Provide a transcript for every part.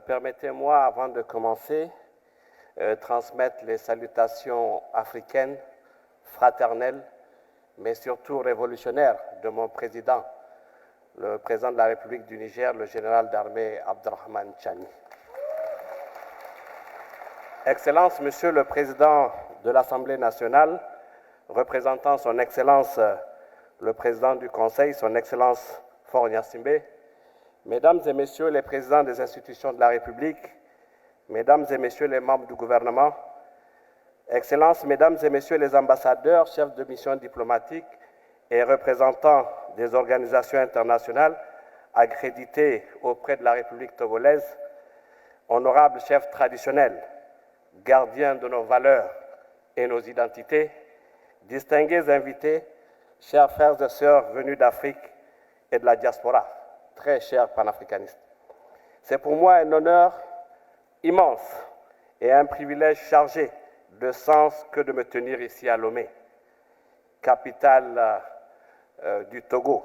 Permettez-moi, avant de commencer, transmettre les salutations africaines, fraternelles, mais surtout révolutionnaires de mon président, le président de la République du Niger, le général d'armée Abdurrahman Chani. Excellence, Monsieur le Président de l'Assemblée nationale, représentant son Excellence le Président du Conseil, son Excellence Faure Gnassingbé, Mesdames et Messieurs les Présidents des institutions de la République, Mesdames et Messieurs les membres du gouvernement, Excellences, Mesdames et Messieurs les ambassadeurs, chefs de mission diplomatique et représentants des organisations internationales accréditées auprès de la République togolaise, honorables chefs traditionnels, gardiens de nos valeurs et nos identités, distingués invités, chers frères et sœurs venus d'Afrique et de la diaspora, très chers panafricanistes. C'est pour moi un honneur immense et un privilège chargé de sens que de me tenir ici à Lomé, capitale du Togo,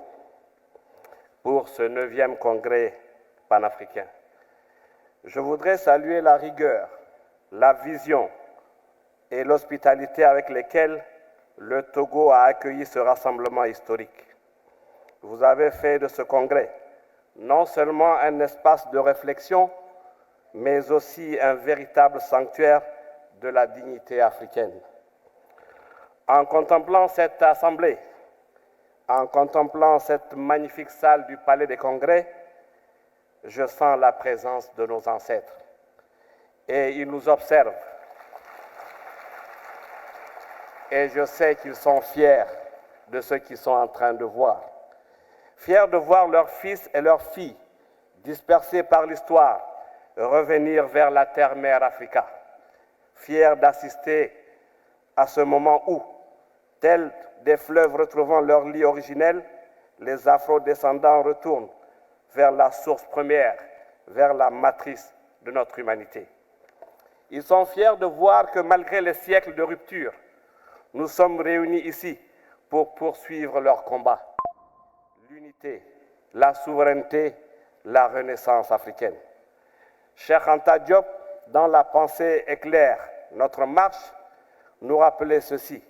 pour ce 9e congrès panafricain. Je voudrais saluer la rigueur, la vision et l'hospitalité avec lesquelles le Togo a accueilli ce rassemblement historique. Vous avez fait de ce congrès non seulement un espace de réflexion, mais aussi un véritable sanctuaire de la dignité africaine. En contemplant cette assemblée, en contemplant cette magnifique salle du Palais des Congrès, je sens la présence de nos ancêtres. Et ils nous observent. Et je sais qu'ils sont fiers de ce qu'ils sont en train de voir. Fiers de voir leurs fils et leurs filles, dispersés par l'histoire, revenir vers la terre-mère Africa. Fiers d'assister à ce moment où, tels des fleuves retrouvant leur lit originel, les afro-descendants retournent vers la source première, vers la matrice de notre humanité. Ils sont fiers de voir que malgré les siècles de rupture, nous sommes réunis ici pour poursuivre leur combat. L'unité, la souveraineté, la renaissance africaine. Cheikh Anta Diop, dans la pensée éclair notre marche, nous rappelait ceci.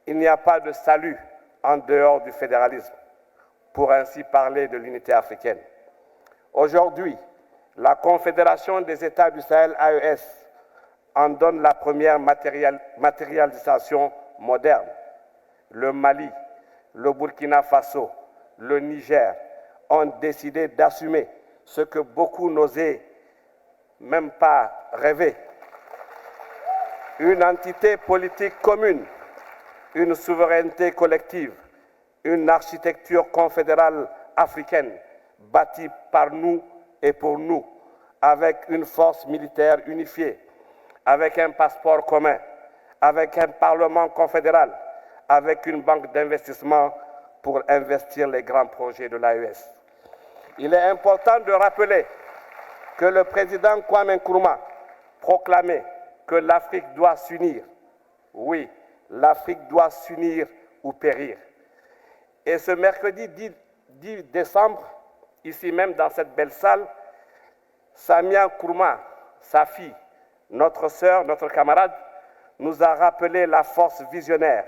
Il n'y a pas de salut en dehors du fédéralisme, pour ainsi parler de l'unité africaine. Aujourd'hui, la Confédération des États du Sahel, AES, en donne la première matérialisation moderne. Le Mali, le Burkina Faso, le Niger ont décidé d'assumer ce que beaucoup n'osaient même pas rêver. Une entité politique commune, une souveraineté collective, une architecture confédérale africaine bâtie par nous et pour nous, avec une force militaire unifiée, avec un passeport commun, avec un parlement confédéral, avec une banque d'investissement pour investir les grands projets de l'AES. Il est important de rappeler que le président Kwame Nkrumah proclamait que l'Afrique doit s'unir. Oui, l'Afrique doit s'unir ou périr. Et ce mercredi 10 décembre, ici même dans cette belle salle, Samia Nkrumah, sa fille, notre sœur, notre camarade, nous a rappelé la force visionnaire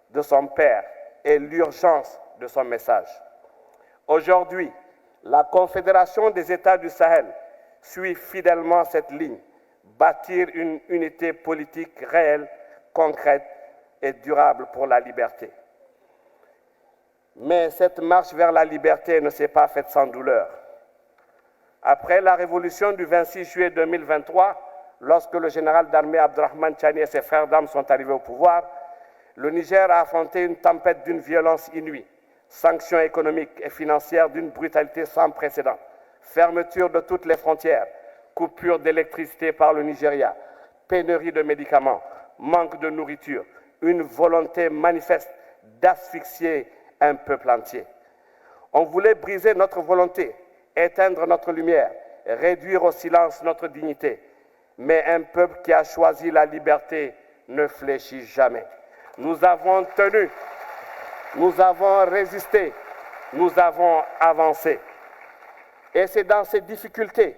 de son père et l'urgence de son message. Aujourd'hui, la Confédération des États du Sahel suit fidèlement cette ligne, bâtir une unité politique réelle, concrète et durable pour la liberté. Mais cette marche vers la liberté ne s'est pas faite sans douleur. Après la révolution du 26 juillet 2023, lorsque le général d'armée Abdurrahman Chani et ses frères d'armes sont arrivés au pouvoir, le Niger a affronté une tempête d'une violence inouïe, sanctions économiques et financières d'une brutalité sans précédent, fermeture de toutes les frontières, coupure d'électricité par le Nigeria, pénurie de médicaments, manque de nourriture, une volonté manifeste d'asphyxier un peuple entier. On voulait briser notre volonté, éteindre notre lumière, réduire au silence notre dignité. Mais un peuple qui a choisi la liberté ne fléchit jamais. Nous avons tenu, nous avons résisté, nous avons avancé. Et c'est dans ces difficultés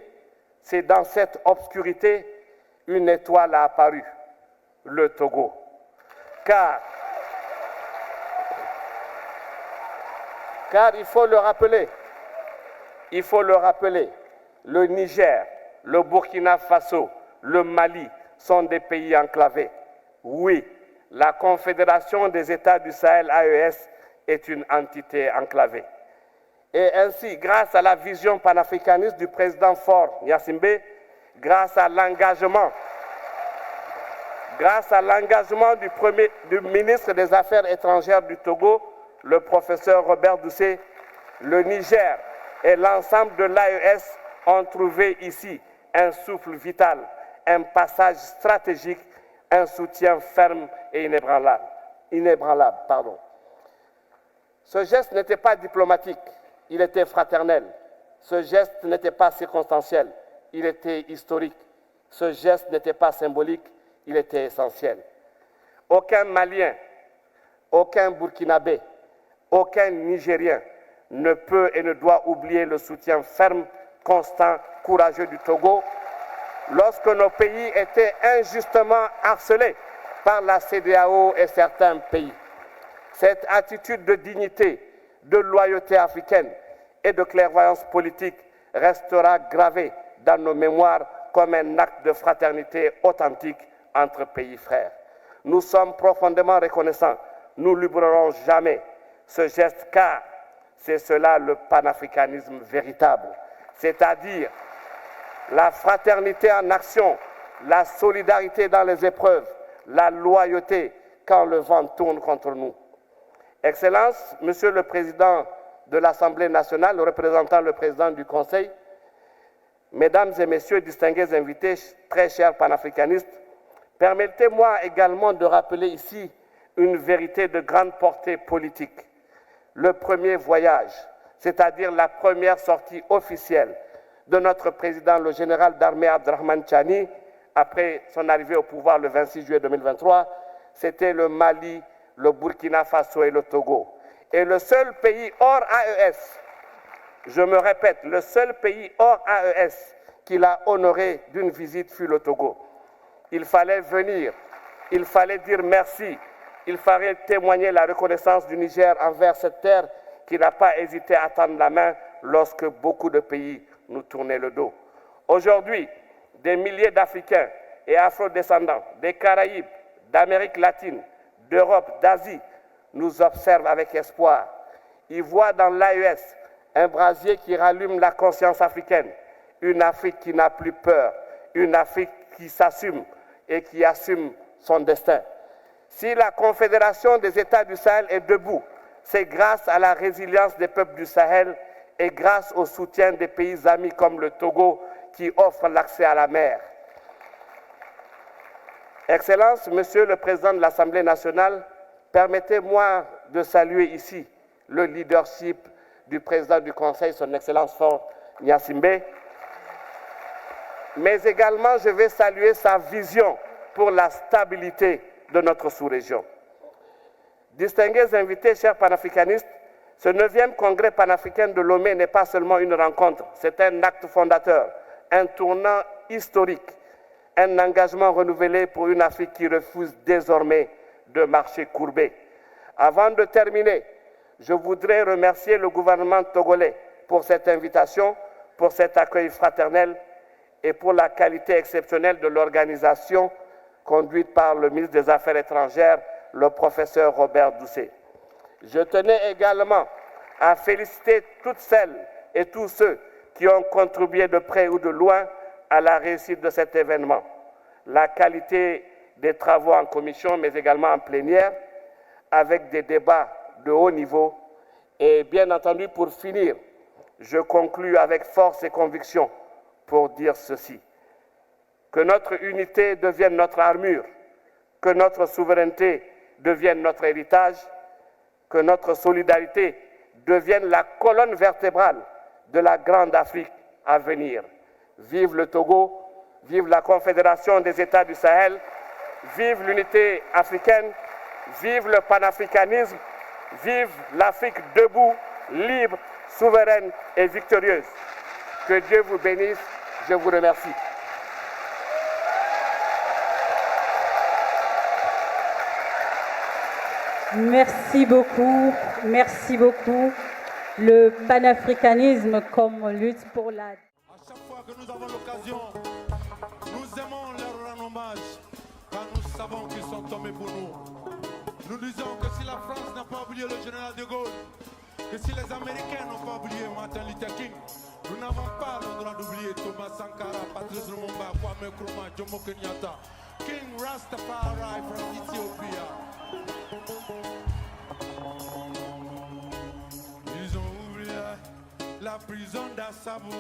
c'est dans cette obscurité une étoile a apparu, le Togo. Car il faut le rappeler, le Niger, le Burkina Faso, le Mali sont des pays enclavés. Oui, la Confédération des États du Sahel, AES, est une entité enclavée. Et ainsi, grâce à la vision panafricaniste du président Faure Gnassingbé, grâce à l'engagement du ministre des Affaires étrangères du Togo, le professeur Robert Doucet, le Niger et l'ensemble de l'AES ont trouvé ici un souffle vital, un passage stratégique, un soutien ferme et inébranlable. Ce geste n'était pas diplomatique, il était fraternel. Ce geste n'était pas circonstanciel, il était historique. Ce geste n'était pas symbolique, il était essentiel. Aucun Malien, aucun Burkinabé, aucun Nigérien ne peut et ne doit oublier le soutien ferme, constant, courageux du Togo lorsque nos pays étaient injustement harcelés par la CEDEAO et certains pays. Cette attitude de dignité, de loyauté africaine et de clairvoyance politique restera gravée dans nos mémoires comme un acte de fraternité authentique entre pays frères. Nous sommes profondément reconnaissants. Nous n'oublierons jamais ce geste car c'est cela le panafricanisme véritable, c'est-à-dire la fraternité en action, la solidarité dans les épreuves, la loyauté quand le vent tourne contre nous. Excellences, Monsieur le Président de l'Assemblée nationale, représentant le Président du Conseil, Mesdames et Messieurs, distingués invités, très chers panafricanistes, permettez-moi également de rappeler ici une vérité de grande portée politique. Le premier voyage, c'est-à-dire la première sortie officielle de notre président, le général d'armée Abdrahmane Tchani, après son arrivée au pouvoir le 26 juillet 2023, c'était le Mali, le Burkina Faso et le Togo. Et le seul pays hors AES, je me répète, le seul pays hors AES qu'il a honoré d'une visite fut le Togo. Il fallait venir, il fallait dire merci, il fallait témoigner la reconnaissance du Niger envers cette terre qui n'a pas hésité à tendre la main lorsque beaucoup de pays nous tournaient le dos. Aujourd'hui, des milliers d'Africains et Afro-descendants, des Caraïbes, d'Amérique latine, d'Europe, d'Asie, nous observent avec espoir. Ils voient dans l'AES un brasier qui rallume la conscience africaine, une Afrique qui n'a plus peur, une Afrique qui s'assume et qui assume son destin. Si la Confédération des États du Sahel est debout, c'est grâce à la résilience des peuples du Sahel et grâce au soutien des pays amis comme le Togo qui offrent l'accès à la mer. Excellences, Monsieur le Président de l'Assemblée nationale, permettez-moi de saluer ici le leadership du Président du Conseil, son Excellence Faure Gnassingbé, mais également je vais saluer sa vision pour la stabilité de notre sous-région. Distingués invités, chers panafricanistes, ce 9e congrès panafricain de Lomé n'est pas seulement une rencontre, c'est un acte fondateur, un tournant historique, un engagement renouvelé pour une Afrique qui refuse désormais de marcher courbé. Avant de terminer, je voudrais remercier le gouvernement togolais pour cette invitation, pour cet accueil fraternel et pour la qualité exceptionnelle de l'organisation conduite par le ministre des Affaires étrangères, le professeur Robert Doucet. Je tenais également à féliciter toutes celles et tous ceux qui ont contribué de près ou de loin à la réussite de cet événement. La qualité des travaux en commission, mais également en plénière, avec des débats de haut niveau. Et bien entendu, pour finir, je conclus avec force et conviction pour dire ceci. Que notre unité devienne notre armure, que notre souveraineté devienne notre héritage, que notre solidarité devienne la colonne vertébrale de la grande Afrique à venir. Vive le Togo, vive la Confédération des États du Sahel, vive l'unité africaine, vive le panafricanisme, vive l'Afrique debout, libre, souveraine et victorieuse. Que Dieu vous bénisse. Je vous remercie. Merci beaucoup, merci beaucoup. Le panafricanisme comme lutte pour la... À chaque fois que nous avons l'occasion, nous aimons leur rendre hommage, car nous savons qu'ils sont tombés pour nous. Nous disons que si la France n'a pas oublié le général de Gaulle, que si les Américains n'ont pas oublié Martin Luther King, nous n'avons pas le droit d'oublier Thomas Sankara, Patrice Lumumba, Kwame Nkrumah, Jomo Kenyatta, King Rastafari from Ethiopia. Ils ont oublié la prison d'Assabo.